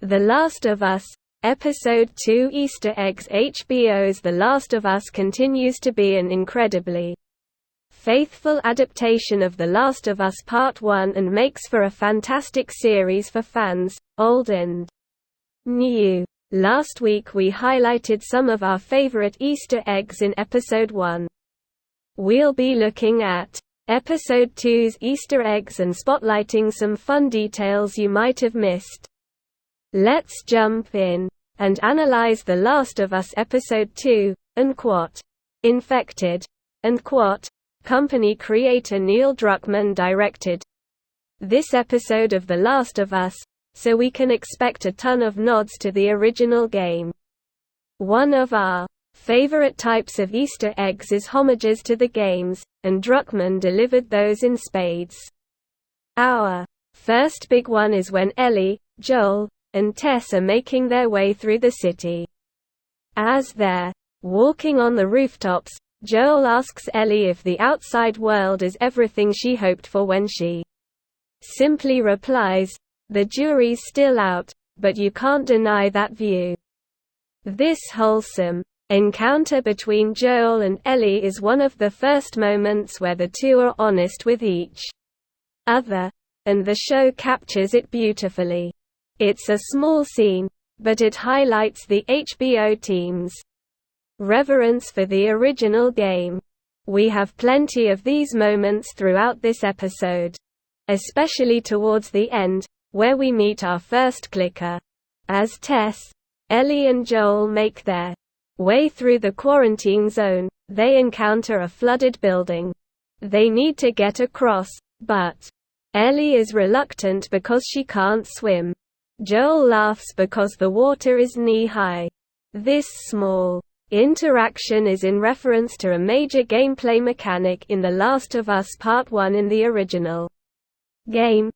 The Last of Us, Episode 2 Easter eggs. HBO's The Last of Us continues to be an incredibly faithful adaptation of The Last of Us Part 1 and makes for a fantastic series for fans, old and new. Last week we highlighted some of our favorite Easter eggs in Episode 1. We'll be looking at Episode 2's Easter eggs and spotlighting some fun details you might have missed. Let's jump in and analyze The Last of Us Episode 2, Unquote. Infected. Unquote. Company creator Neil Druckmann directed this episode of The Last of Us, so we can expect a ton of nods to the original game. One of our favorite types of Easter eggs is homages to the games, and Druckmann delivered those in spades. Our first big one is when Ellie, Joel, and Tess are making their way through the city. As they're walking on the rooftops, Joel asks Ellie if the outside world is everything she hoped for when she simply replies, "The jury's still out, but you can't deny that view." This wholesome encounter between Joel and Ellie is one of the first moments where the two are honest with each other, and the show captures it beautifully. It's a small scene, but it highlights the HBO team's reverence for the original game. We have plenty of these moments throughout this episode, especially towards the end, where we meet our first clicker. As Tess, Ellie and Joel make their way through the quarantine zone, they encounter a flooded building. They need to get across, but Ellie is reluctant because she can't swim. Joel laughs because the water is knee-high. This small interaction is in reference to a major gameplay mechanic in The Last of Us Part 1 in the original game.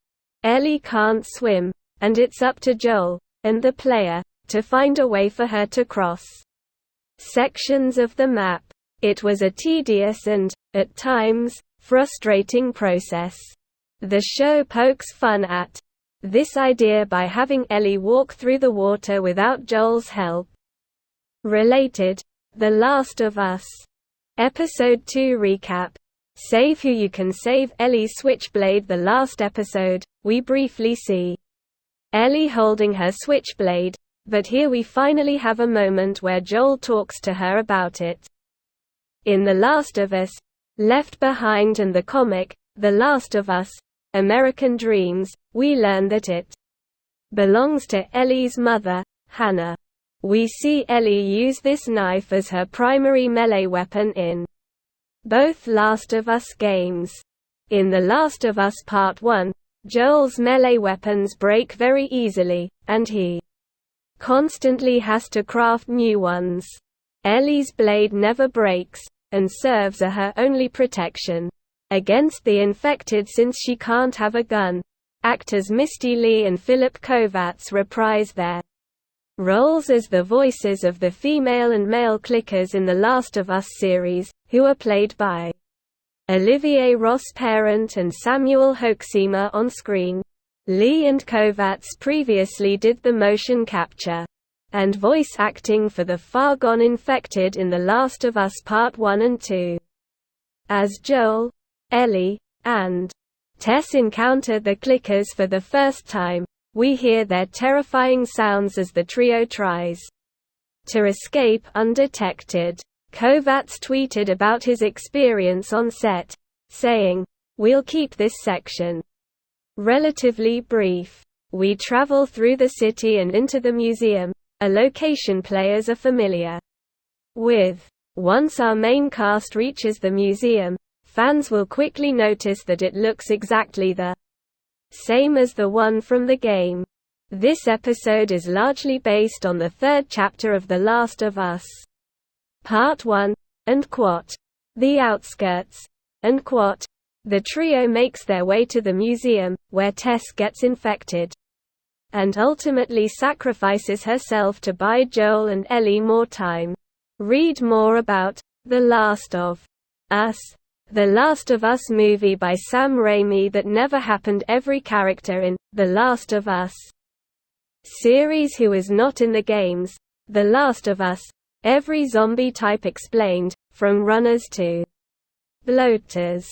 Ellie can't swim, and it's up to Joel, and the player, to find a way for her to cross sections of the map. It was a tedious and, at times, frustrating process. The show pokes fun at this idea by having Ellie walk through the water without Joel's help. Related, The Last of Us Episode 2 recap. Save Who You Can Save Ellie's Switchblade. The last episode, we briefly see Ellie holding her switchblade, but here we finally have a moment where Joel talks to her about it. In The Last of Us, Left Behind and the comic, The Last of Us, American Dreams, we learn that it belongs to Ellie's mother, Hannah. We see Ellie use this knife as her primary melee weapon in both Last of Us games. In The Last of Us Part 1, Joel's melee weapons break very easily, and he constantly has to craft new ones. Ellie's blade never breaks, and serves as her only protection against the infected since she can't have a gun. Actors Misty Lee and Philip Kovacs reprise their roles as the voices of the female and male clickers in the Last of Us series, who are played by Olivier Ross-Parent and Samuel Hoeksema on screen. Lee and Kovacs previously did the motion capture and voice acting for the far-gone infected in The Last of Us Part 1 and 2. As Joel, Ellie, and Tess encounter the clickers for the first time, we hear their terrifying sounds as the trio tries to escape undetected. Kovacs tweeted about his experience on set, saying, "We'll keep this section relatively brief. We travel through the city and into the museum, a location players are familiar with. Once our main cast reaches the museum, fans will quickly notice that it looks exactly the same as the one from the game." This episode is largely based on the third chapter of The Last of Us Part 1, Unquote. The Outskirts. Unquote. The trio makes their way to the museum, where Tess gets infected and ultimately sacrifices herself to buy Joel and Ellie more time. Read more about The Last of Us. The Last of Us movie by Sam Raimi that never happened. Every character in The Last of Us series who is not in the games, The Last of Us, every zombie type explained, from runners to bloaters.